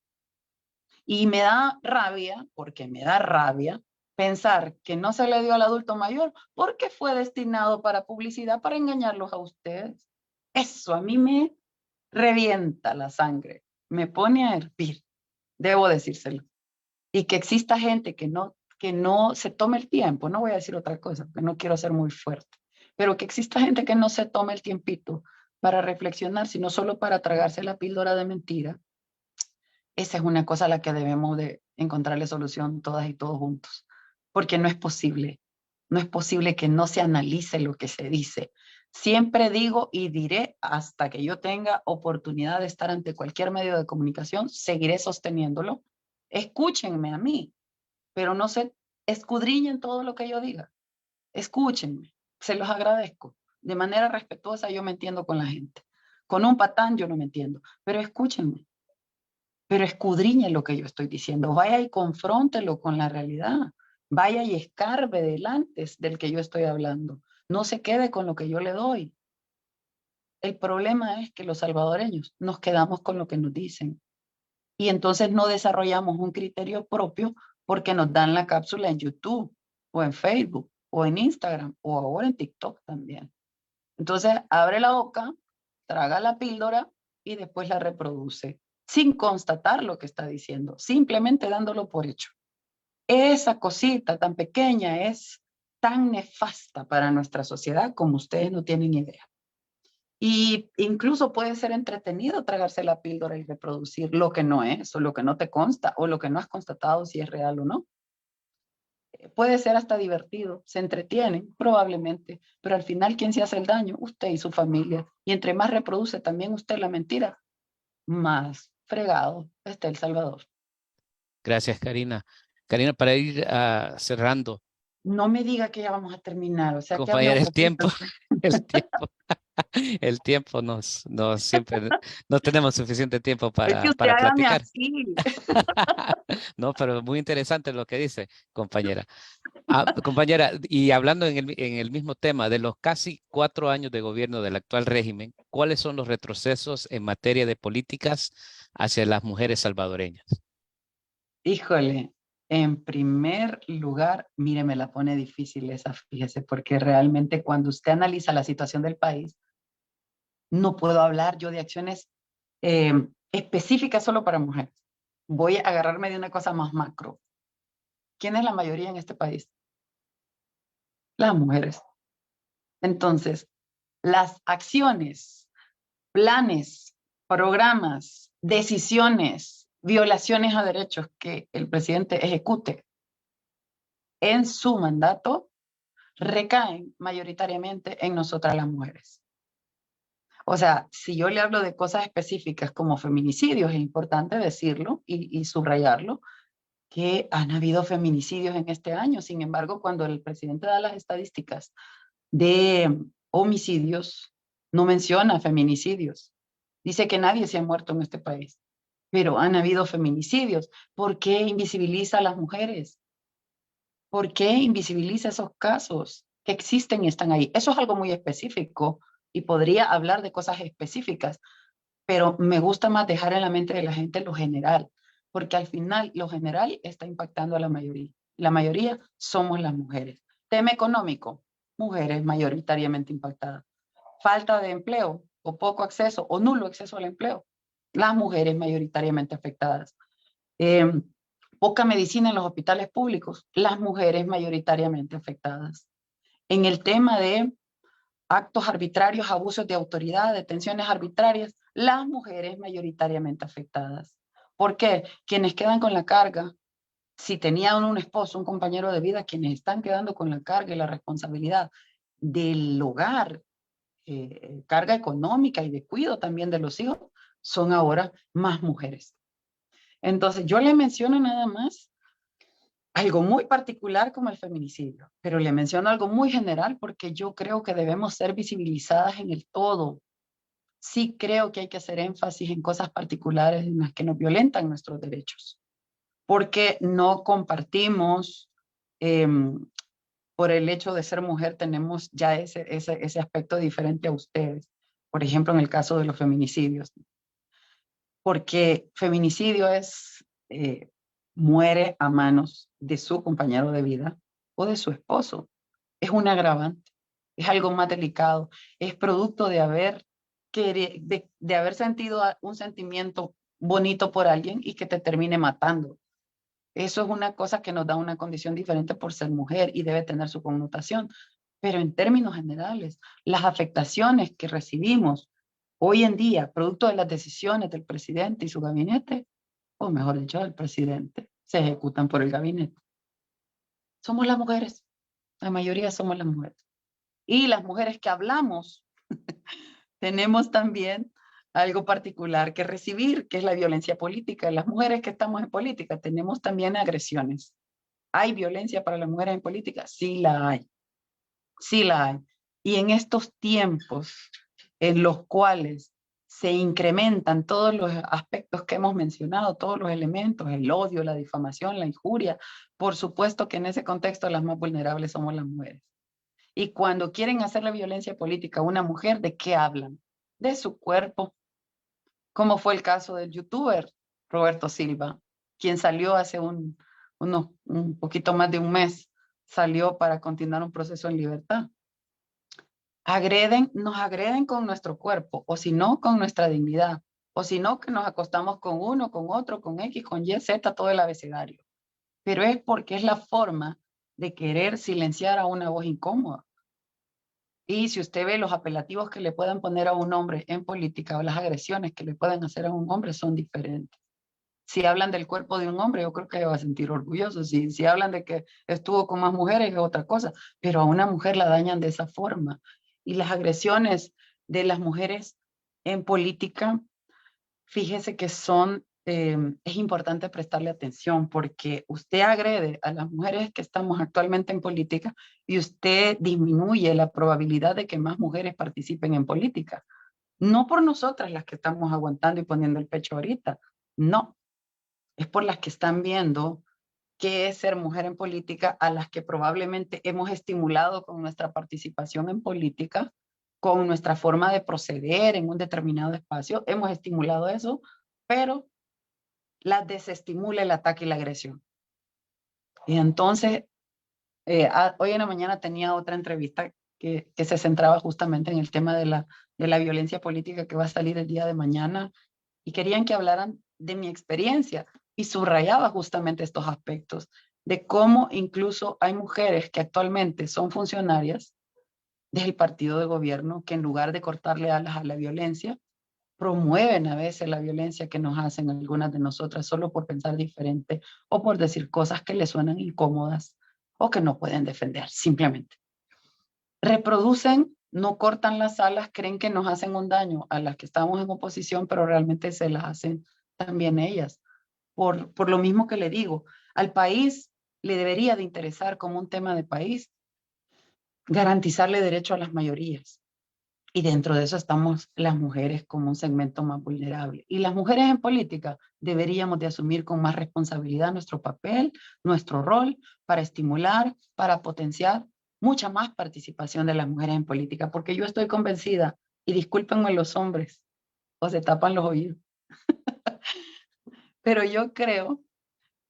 Y me da rabia, porque me da rabia, pensar que no se le dio al adulto mayor porque fue destinado para publicidad, para engañarlos a ustedes. Eso a mí me revienta la sangre, me pone a hervir, debo decírselo. Y que exista gente que no se tome el tiempo, no voy a decir otra cosa, porque no quiero ser muy fuerte, pero que exista gente que no se tome el tiempito para reflexionar, sino solo para tragarse la píldora de mentira, esa es una cosa a la que debemos de encontrarle solución todas y todos juntos, porque no es posible que no se analice lo que se dice. Siempre digo y diré hasta que yo tenga oportunidad de estar ante cualquier medio de comunicación, seguiré sosteniéndolo. Escúchenme a mí, pero no se escudriñen todo lo que yo diga. Escúchenme, se los agradezco. De manera respetuosa yo me entiendo con la gente. Con un patán yo no me entiendo, pero escúchenme. Pero escudriñe lo que yo estoy diciendo. Vaya y confróntelo con la realidad. Vaya y escarbe delante del que yo estoy hablando. No se quede con lo que yo le doy. El problema es que los salvadoreños nos quedamos con lo que nos dicen. Y entonces no desarrollamos un criterio propio porque nos dan la cápsula en YouTube o en Facebook o en Instagram o ahora en TikTok también. Entonces abre la boca, traga la píldora y después la reproduce sin constatar lo que está diciendo, simplemente dándolo por hecho. Esa cosita tan pequeña es tan nefasta para nuestra sociedad como ustedes no tienen idea. Y incluso puede ser entretenido tragarse la píldora y reproducir lo que no es, o lo que no te consta, o lo que no has constatado si es real o no. Puede ser hasta divertido, se entretienen probablemente, pero al final, ¿quién se hace el daño? Usted y su familia. Y entre más reproduce también usted la mentira, más fregado está El Salvador. Gracias, Karina. Karina, para ir cerrando. No me diga que ya vamos a terminar, o sea que compañera, el tiempo, el tiempo no siempre, no tenemos suficiente tiempo es que usted para hágame platicar. así. No, pero muy interesante lo que dice, compañera. Compañera, y hablando en el mismo tema, de los casi 4 años de gobierno del actual régimen, ¿cuáles son los retrocesos en materia de políticas hacia las mujeres salvadoreñas? Híjole, en primer lugar, mire, me la pone difícil esa, fíjese, porque realmente cuando usted analiza la situación del país, no puedo hablar yo de acciones específicas solo para mujeres. Voy a agarrarme de una cosa más macro. ¿Quién es la mayoría en este país? Las mujeres. Entonces, las acciones, planes, programas, decisiones, violaciones a derechos que el presidente ejecute en su mandato recaen mayoritariamente en nosotras las mujeres. O sea, si yo le hablo de cosas específicas como feminicidios, es importante decirlo y subrayarlo, que han habido feminicidios en este año. Sin embargo, cuando el presidente da las estadísticas de homicidios, no menciona feminicidios. Dice que nadie se ha muerto en este país, pero han habido feminicidios. ¿Por qué invisibiliza a las mujeres? ¿Por qué invisibiliza esos casos que existen y están ahí? Eso es algo muy específico y podría hablar de cosas específicas, pero me gusta más dejar en la mente de la gente lo general, porque al final lo general está impactando a la mayoría. La mayoría somos las mujeres. Tema económico, mujeres mayoritariamente impactadas. Falta de empleo o poco acceso o nulo acceso al empleo, las mujeres mayoritariamente afectadas. Poca medicina en los hospitales públicos, las mujeres mayoritariamente afectadas. En el tema de actos arbitrarios, abusos de autoridad, detenciones arbitrarias, las mujeres mayoritariamente afectadas. ¿Por qué? Quienes quedan con la carga, si tenían un esposo, un compañero de vida, quienes están quedando con la carga y la responsabilidad del hogar, carga económica y de cuidado también de los hijos, son ahora más mujeres. Entonces, yo le menciono nada más algo muy particular como el feminicidio, pero le menciono algo muy general porque yo creo que debemos ser visibilizadas en el todo. Sí creo que hay que hacer énfasis en cosas particulares en las que nos violentan nuestros derechos, porque no compartimos, por el hecho de ser mujer, tenemos ya ese aspecto diferente a ustedes. Por ejemplo, en el caso de los feminicidios. Porque feminicidio es, muere a manos de su compañero de vida o de su esposo. Es un agravante, es algo más delicado, es producto de haber sentido un sentimiento bonito por alguien y que te termine matando. Eso es una cosa que nos da una condición diferente por ser mujer y debe tener su connotación. Pero en términos generales, las afectaciones que recibimos hoy en día, producto de las decisiones del presidente y su gabinete, o mejor dicho, del presidente, se ejecutan por el gabinete. Somos las mujeres, la mayoría somos las mujeres. Y las mujeres que hablamos, tenemos también algo particular que recibir, que es la violencia política. Las mujeres que estamos en política tenemos también agresiones. ¿Hay violencia para las mujeres en política? Sí la hay. Sí la hay. Y en estos tiempos en los cuales se incrementan todos los aspectos que hemos mencionado, todos los elementos, el odio, la difamación, la injuria, por supuesto que en ese contexto las más vulnerables somos las mujeres. Y cuando quieren hacer la violencia política a una mujer, ¿de qué hablan? De su cuerpo, como fue el caso del youtuber Roberto Silva, quien salió hace un poquito más de un mes, salió para continuar un proceso en libertad. Nos agreden con nuestro cuerpo, o si no, con nuestra dignidad, o si no, que nos acostamos con uno, con otro, con X, con Y, Z, todo el abecedario. Pero es porque es la forma de querer silenciar a una voz incómoda. Y si usted ve los apelativos que le puedan poner a un hombre en política o las agresiones que le pueden hacer a un hombre son diferentes. Si hablan del cuerpo de un hombre, yo creo que va a sentir orgulloso. Si hablan de que estuvo con más mujeres, es otra cosa. Pero a una mujer la dañan de esa forma. Y las agresiones de las mujeres en política, fíjese que es importante prestarle atención porque usted agrede a las mujeres que estamos actualmente en política y usted disminuye la probabilidad de que más mujeres participen en política. No por nosotras las que estamos aguantando y poniendo el pecho ahorita, no. Es por las que están viendo qué es ser mujer en política, a las que probablemente hemos estimulado con nuestra participación en política, con nuestra forma de proceder en un determinado espacio, hemos estimulado eso, pero las desestimula el ataque y la agresión. Y entonces, hoy en la mañana tenía otra entrevista que se centraba justamente en el tema de la violencia política que va a salir el día de mañana, y querían que hablaran de mi experiencia, y subrayaba justamente estos aspectos, de cómo incluso hay mujeres que actualmente son funcionarias del partido de gobierno que en lugar de cortarle alas a la violencia, promueven a veces la violencia que nos hacen algunas de nosotras solo por pensar diferente o por decir cosas que les suenan incómodas o que no pueden defender, simplemente. Reproducen, no cortan las alas, creen que nos hacen un daño a las que estamos en oposición, pero realmente se las hacen también ellas. Por lo mismo que le digo, al país le debería de interesar como un tema de país garantizarle derecho a las mayorías. Y dentro de eso estamos las mujeres como un segmento más vulnerable. Y las mujeres en política deberíamos de asumir con más responsabilidad nuestro papel, nuestro rol, para estimular, para potenciar mucha más participación de las mujeres en política, porque yo estoy convencida, y discúlpenme los hombres, o se tapan los oídos, pero yo creo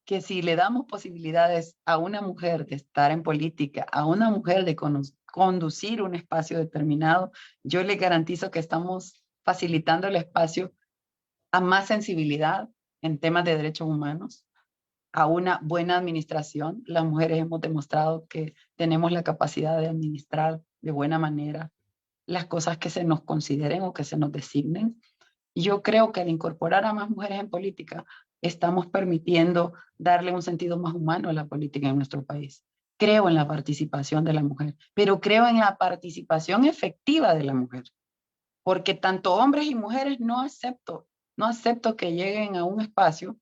que si le damos posibilidades a una mujer de estar en política, a una mujer de conducir un espacio determinado, yo le garantizo que estamos facilitando el espacio a más sensibilidad en temas de derechos humanos, a una buena administración. Las mujeres hemos demostrado que tenemos la capacidad de administrar de buena manera las cosas que se nos consideren o que se nos designen. Yo creo que al incorporar a más mujeres en política, estamos permitiendo darle un sentido más humano a la política en nuestro país. Creo en la participación de la mujer, pero creo en la participación efectiva de la mujer, porque tanto hombres y mujeres no acepto que lleguen a un espacio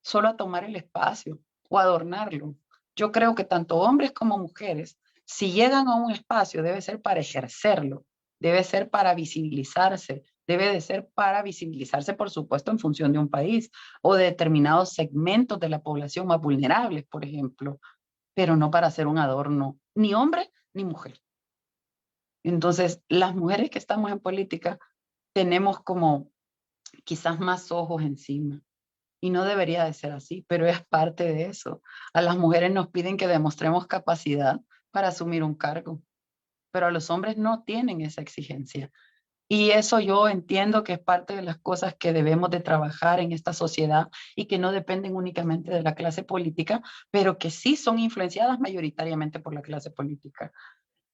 solo a tomar el espacio o adornarlo. Yo creo que tanto hombres como mujeres, si llegan a un espacio, debe ser para ejercerlo, debe ser para visibilizarse, debe de ser para visibilizarse, por supuesto, en función de un país o de determinados segmentos de la población más vulnerables, por ejemplo, pero no para ser un adorno, ni hombre ni mujer. Entonces, las mujeres que estamos en política tenemos como quizás más ojos encima. Y no debería de ser así, pero es parte de eso. A las mujeres nos piden que demostremos capacidad para asumir un cargo, pero a los hombres no tienen esa exigencia. Y eso yo entiendo que es parte de las cosas que debemos de trabajar en esta sociedad y que no dependen únicamente de la clase política, pero que sí son influenciadas mayoritariamente por la clase política.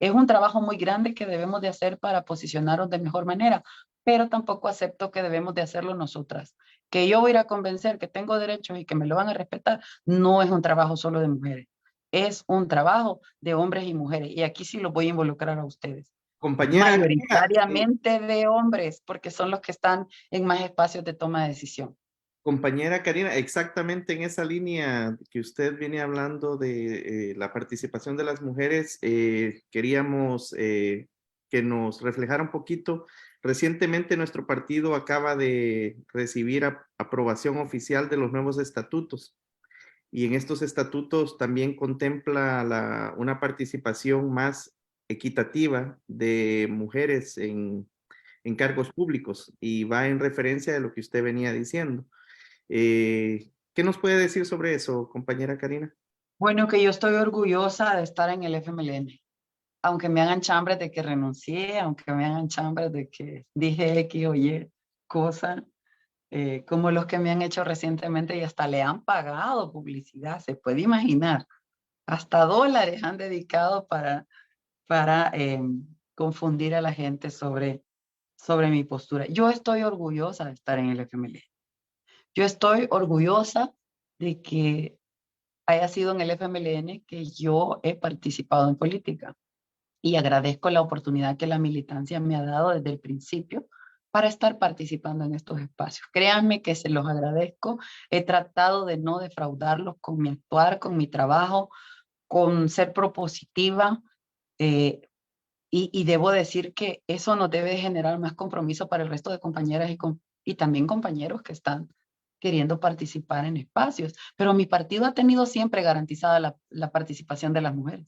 Es un trabajo muy grande que debemos de hacer para posicionarnos de mejor manera, pero tampoco acepto que debemos de hacerlo nosotras. Que yo voy a ir a convencer que tengo derechos y que me lo van a respetar, no es un trabajo solo de mujeres, es un trabajo de hombres y mujeres. Y aquí sí los voy a involucrar a ustedes. Compañera, Mayoritariamente de hombres, porque son los que están en más espacios de toma de decisión. compañera Karina, exactamente en esa línea que usted viene hablando de la participación de las mujeres, queríamos que nos reflejara un poquito. Recientemente nuestro partido acaba de recibir aprobación oficial de los nuevos estatutos y en estos estatutos también contempla una participación más equitativa de mujeres en cargos públicos y va en referencia de lo que usted venía diciendo. ¿Qué nos puede decir sobre eso, compañera Karina? Bueno, que yo estoy orgullosa de estar en el FMLN. Aunque me hagan chambres de que renuncié, aunque me hagan chambres de que dije X o Y cosa, como los que me han hecho recientemente y hasta le han pagado publicidad, se puede imaginar. Hasta dólares han dedicado para confundir a la gente sobre mi postura. Yo estoy orgullosa de estar en el FMLN. Yo estoy orgullosa de que haya sido en el FMLN que yo he participado en política y agradezco la oportunidad que la militancia me ha dado desde el principio para estar participando en estos espacios. Créanme que se los agradezco. He tratado de no defraudarlos con mi actuar, con mi trabajo, con ser propositiva. Y debo decir que eso nos debe generar más compromiso para el resto de compañeras y también compañeros que están queriendo participar en espacios. Pero mi partido ha tenido siempre garantizada la participación de las mujeres.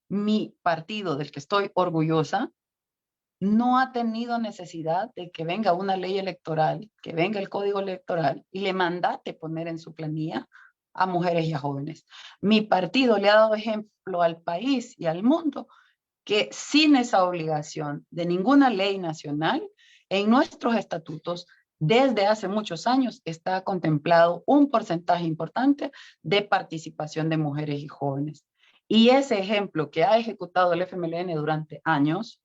Mi partido, del que estoy orgullosa, no ha tenido necesidad de que venga una ley electoral, que venga el código electoral y le mandate poner en su planilla a mujeres y a jóvenes. Mi partido le ha dado ejemplo al país y al mundo que sin esa obligación de ninguna ley nacional, en nuestros estatutos, desde hace muchos años, está contemplado un porcentaje importante de participación de mujeres y jóvenes. Y ese ejemplo que ha ejecutado el FMLN durante años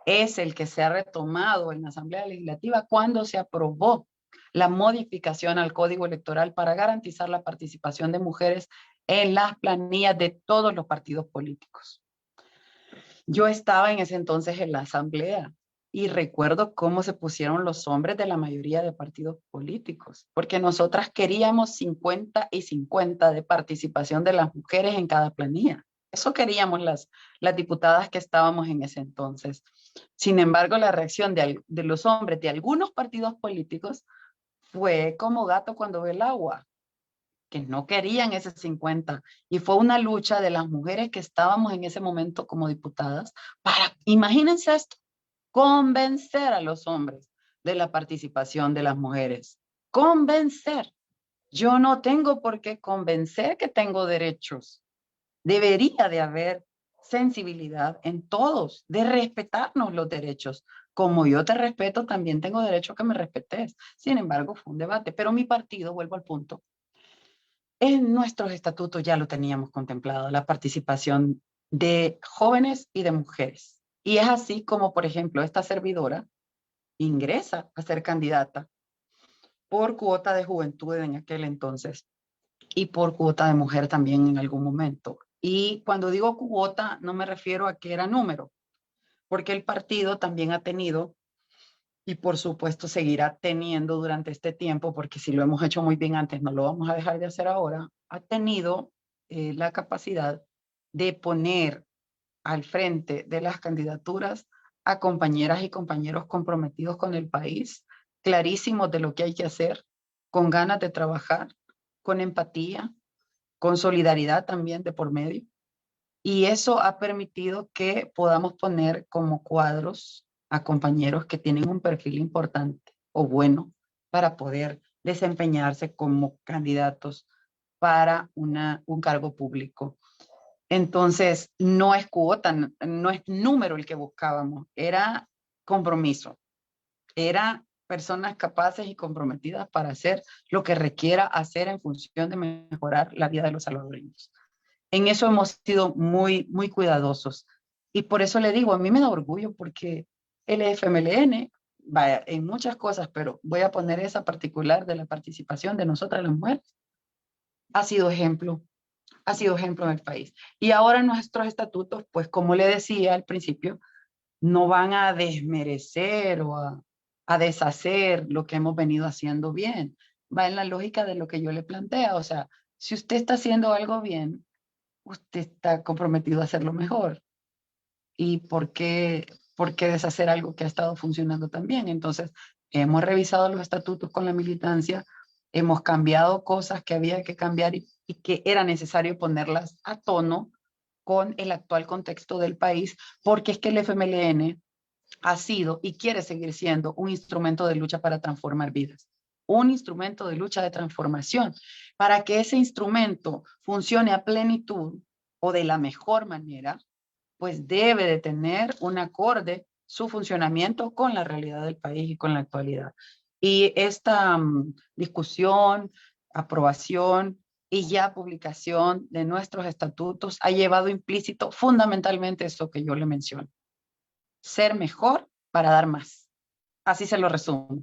es el que se ha retomado en la Asamblea Legislativa cuando se aprobó la modificación al Código Electoral para garantizar la participación de mujeres en las planillas de todos los partidos políticos. Yo estaba en ese entonces en la Asamblea y recuerdo cómo se pusieron los hombres de la mayoría de partidos políticos, porque nosotras queríamos 50 y 50 de participación de las mujeres en cada planilla. Eso queríamos las diputadas que estábamos en ese entonces. Sin embargo, la reacción de los hombres de algunos partidos políticos fue como gato cuando ve el agua, que no querían ese 50. Y fue una lucha de las mujeres que estábamos en ese momento como diputadas para, imagínense esto, convencer a los hombres de la participación de las mujeres. Convencer. Yo no tengo por qué convencer que tengo derechos. Debería de haber sensibilidad en todos, de respetarnos los derechos. Como yo te respeto, también tengo derecho a que me respetes. Sin embargo, fue un debate. Pero mi partido, vuelvo al punto, en nuestros estatutos ya lo teníamos contemplado, la participación de jóvenes y de mujeres. Y es así como, por ejemplo, esta servidora ingresa a ser candidata por cuota de juventud en aquel entonces y por cuota de mujer también en algún momento. Y cuando digo cuota, no me refiero a que era número, porque el partido también ha tenido, y por supuesto seguirá teniendo durante este tiempo, porque si lo hemos hecho muy bien antes, no lo vamos a dejar de hacer ahora, ha tenido la capacidad de poner al frente de las candidaturas a compañeras y compañeros comprometidos con el país, clarísimos de lo que hay que hacer, con ganas de trabajar, con empatía, con solidaridad también de por medio. Y eso ha permitido que podamos poner como cuadros a compañeros que tienen un perfil importante o bueno para poder desempeñarse como candidatos para un cargo público. Entonces, no es cuota, no es número el que buscábamos, era compromiso, era personas capaces y comprometidas para hacer lo que requiera hacer en función de mejorar la vida de los salvadoreños. En eso hemos sido muy, muy cuidadosos. Y por eso le digo, a mí me da orgullo porque El FMLN, vaya, en muchas cosas, pero voy a poner esa particular de la participación de nosotras las mujeres, ha sido ejemplo en el país. Y ahora nuestros estatutos, pues como le decía al principio, no van a desmerecer o a deshacer lo que hemos venido haciendo bien. Va en la lógica de lo que yo le planteo. O sea, si usted está haciendo algo bien, usted está comprometido a hacerlo mejor. ¿Y por qué deshacer algo que ha estado funcionando tan bien? Entonces, hemos revisado los estatutos con la militancia, hemos cambiado cosas que había que cambiar y que era necesario ponerlas a tono con el actual contexto del país, porque es que el FMLN ha sido y quiere seguir siendo un instrumento de lucha para transformar vidas, un instrumento de lucha de transformación. Para que ese instrumento funcione a plenitud o de la mejor manera, pues debe de tener un acorde su funcionamiento con la realidad del país y con la actualidad. Y esta discusión, aprobación y ya publicación de nuestros estatutos ha llevado implícito fundamentalmente eso que yo le menciono. Ser mejor para dar más. Así se lo resumo.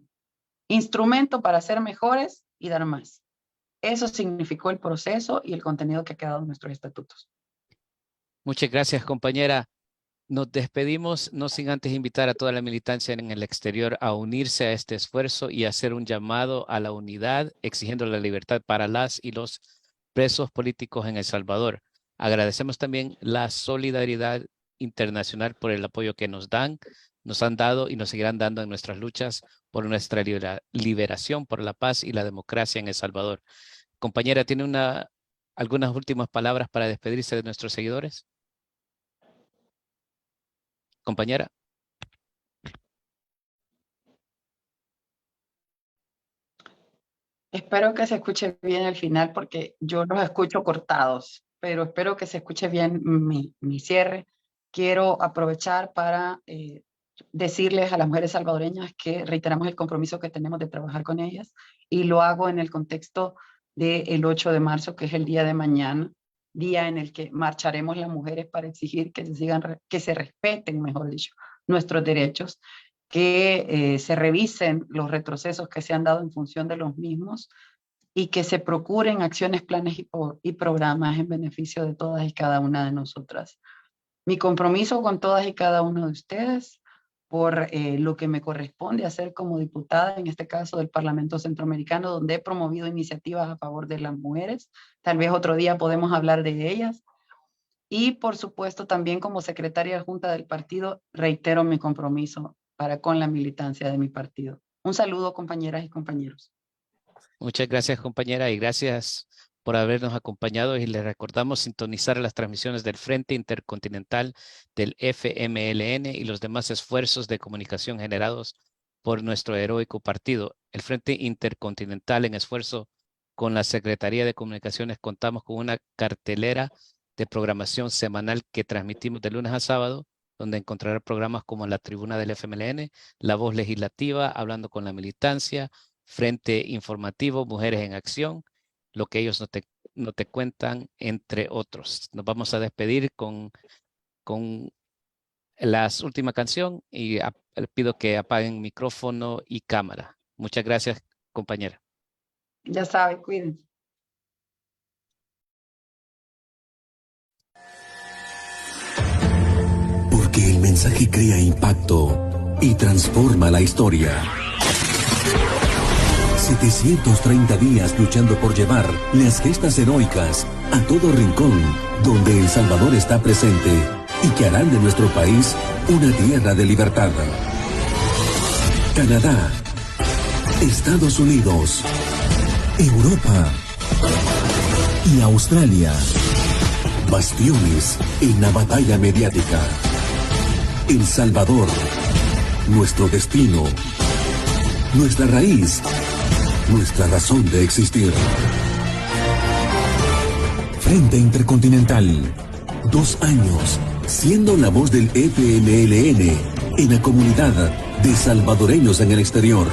Instrumento para ser mejores y dar más. Eso significó el proceso y el contenido que ha quedado en nuestros estatutos. Muchas gracias, compañera. Nos despedimos, no sin antes invitar a toda la militancia en el exterior a unirse a este esfuerzo y hacer un llamado a la unidad, exigiendo la libertad para las y los presos políticos en El Salvador. Agradecemos también la solidaridad internacional por el apoyo que nos han dado y nos seguirán dando en nuestras luchas por nuestra liberación, por la paz y la democracia en El Salvador. Compañera, ¿tiene algunas últimas palabras para despedirse de nuestros seguidores? Compañera. Espero que se escuche bien el final porque yo los escucho cortados, pero espero que se escuche bien mi cierre. Quiero aprovechar para decirles a las mujeres salvadoreñas que reiteramos el compromiso que tenemos de trabajar con ellas y lo hago en el contexto del 8 de marzo, que es el día de mañana, día en el que marcharemos las mujeres para exigir que se respeten, mejor dicho, nuestros derechos, que se revisen los retrocesos que se han dado en función de los mismos y que se procuren acciones, planes y programas en beneficio de todas y cada una de nosotras. Mi compromiso con todas y cada uno de ustedes por lo que me corresponde hacer como diputada, en este caso del Parlamento Centroamericano, donde he promovido iniciativas a favor de las mujeres. Tal vez otro día podemos hablar de ellas. Y por supuesto también como secretaria adjunta del partido, reitero mi compromiso para con la militancia de mi partido. Un saludo, compañeras y compañeros. Muchas gracias, compañera, y gracias por habernos acompañado, y les recordamos sintonizar las transmisiones del Frente Intercontinental del FMLN y los demás esfuerzos de comunicación generados por nuestro heroico partido. El Frente Intercontinental, en esfuerzo con la Secretaría de Comunicaciones, contamos con una cartelera de programación semanal que transmitimos de lunes a sábado, donde encontrará programas como La Tribuna del FMLN, La Voz Legislativa, Hablando con la Militancia, Frente Informativo, Mujeres en Acción, Lo que ellos no te cuentan, entre otros. Nos vamos a despedir con la última canción y les pido que apaguen micrófono y cámara. Muchas gracias, compañera. Ya saben, cuídense. Porque el mensaje crea impacto y transforma la historia. 730 días luchando por llevar las gestas heroicas a todo rincón donde El Salvador está presente y que harán de nuestro país una tierra de libertad. Canadá, Estados Unidos, Europa y Australia. Bastiones en la batalla mediática. El Salvador, nuestro destino, nuestra raíz, nuestra razón de existir. Frente Intercontinental, 2 años siendo la voz del FMLN en la comunidad de salvadoreños en el exterior.